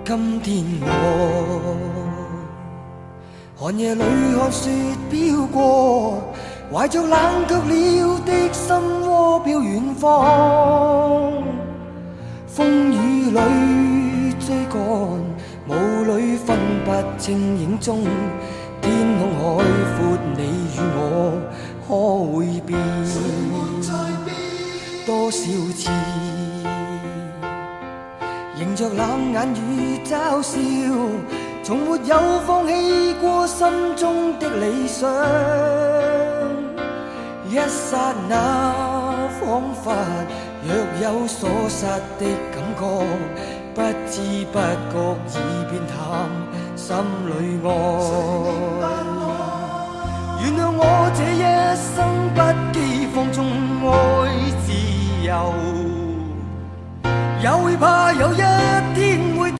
今天我寒夜裏看雪飄過，懷着冷卻了的心窩飄遠方。風雨裏追趕，霧裏分不清影蹤。天空海闊，你與我可會變？多少次迎着冷眼與嘲笑，從沒有放棄過心中的理想。一剎那彷彿若有所失的感覺，不知不覺已變淡心裏愛。原諒我這一生不羈放縱愛自由，也會怕有一天